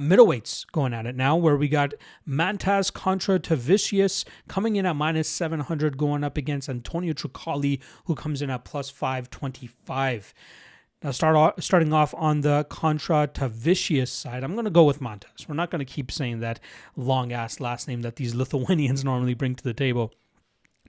middleweights going at it now, where we got Mantas Kondratavicius coming in at -700 going up against Antonio Trocoli, who comes in at +525. Now, starting off on the Kondratavicius side, I'm going to go with Mantas. We're not going to keep saying that long-ass last name that these Lithuanians normally bring to the table.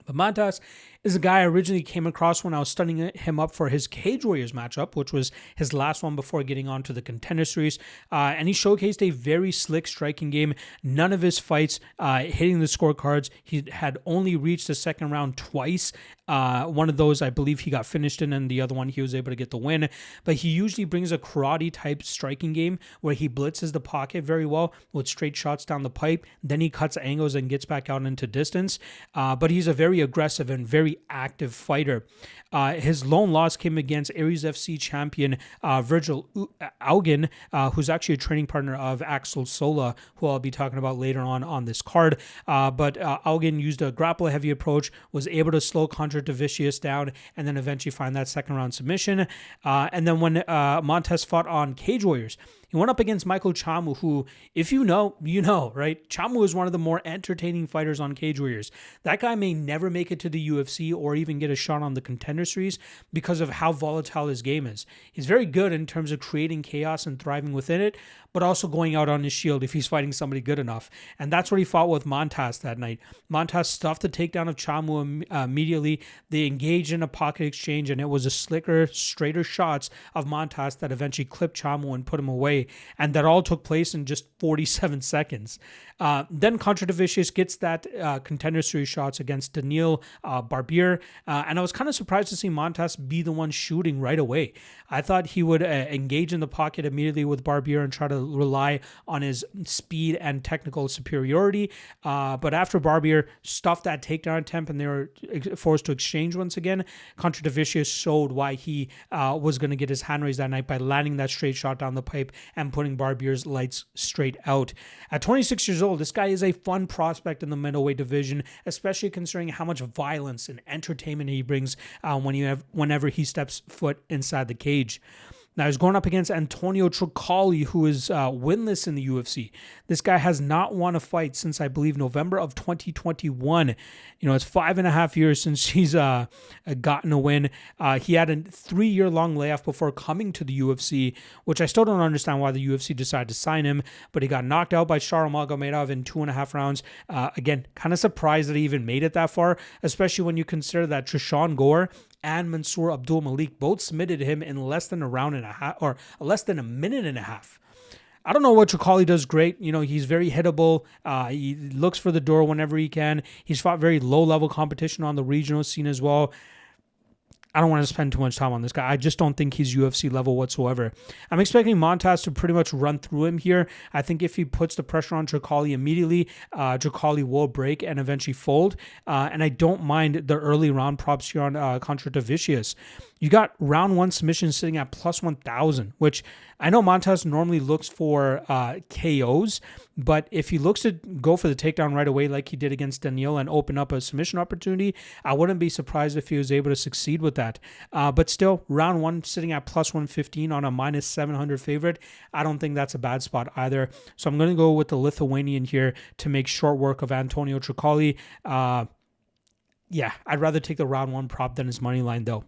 But Mantas is a guy I originally came across when I was studying him up for his Cage Warriors matchup, which was his last one before getting on to the Contender Series. And he showcased a very slick striking game. None of his fights hitting the scorecards. He had only reached the second round twice. One of those, I believe he got finished in, and the other one he was able to get the win. But he usually brings a karate-type striking game where he blitzes the pocket very well with straight shots down the pipe. Then he cuts angles and gets back out into distance. But he's a very aggressive and very active fighter. His lone loss came against Aries FC champion Virgil Augen, who's actually a training partner of Axel Sola, who I'll be talking about later on this card. But Augen used a grapple-heavy approach, was able to slow Kondratavicius down, and then eventually find that second round submission. And then when Mantas fought on Cage Warriors, he went up against Michael Chamu, who, if you know, you know, right? Chamu is one of the more entertaining fighters on Cage Warriors. That guy may never make it to the UFC or even get a shot on the Contender Series because of how volatile his game is. He's very good in terms of creating chaos and thriving within it, but also going out on his shield if he's fighting somebody good enough. And that's what he fought with Mantas that night. Mantas stuffed the takedown of Chamu immediately. They engaged in a pocket exchange, and it was a slicker, straighter shots of Mantas that eventually clipped Chamu and put him away. And that all took place in just 47 seconds. Then Kondratavicius gets that Contender Series shots against Daniil Barbier. And I was kind of surprised to see Mantas be the one shooting right away. I thought he would engage in the pocket immediately with Barbier and try to rely on his speed and technical superiority. But after Barbier stuffed that takedown attempt and they were forced to exchange once again, Kondratavicius showed why he was going to get his hand raised that night by landing that straight shot down the pipe and putting Barbier's lights straight out. At 26 years old, this guy is a fun prospect in the middleweight division, especially considering how much violence and entertainment he brings whenever he steps foot inside the cage. Now, he's going up against Antonio Trocoli, who is winless in the UFC. This guy has not won a fight since, I believe, November of 2021. You know, it's 5.5 years since he's gotten a win. He had a 3-year-long layoff before coming to the UFC, which I still don't understand why the UFC decided to sign him, but he got knocked out by Sharamagomedov in 2.5 rounds. Again, kind of surprised that he even made it that far, especially when you consider that Trishan Gore and Mansour Abdul Malik both submitted him in less than a round and a half, or less than a minute and a half. I don't know what Trocoli does great. You know, he's very hittable. He looks for the door whenever he can. He's fought very low-level competition on the regional scene as well. I don't want to spend too much time on this guy. I just don't think he's UFC level whatsoever. I'm expecting Mantas to pretty much run through him here. I think if he puts the pressure on Trocoli immediately, Trocoli will break and eventually fold. And I don't mind the early round props here on Kondratavicius. You got round one submission sitting at +1,000, which I know Mantas normally looks for KOs, but if he looks to go for the takedown right away like he did against Daniil and open up a submission opportunity, I wouldn't be surprised if he was able to succeed with that. But still, round one sitting at +115 on a -700 favorite, I don't think that's a bad spot either. So I'm going to go with the Lithuanian here to make short work of Antonio Trocoli. Yeah, I'd rather take the round one prop than his money line though.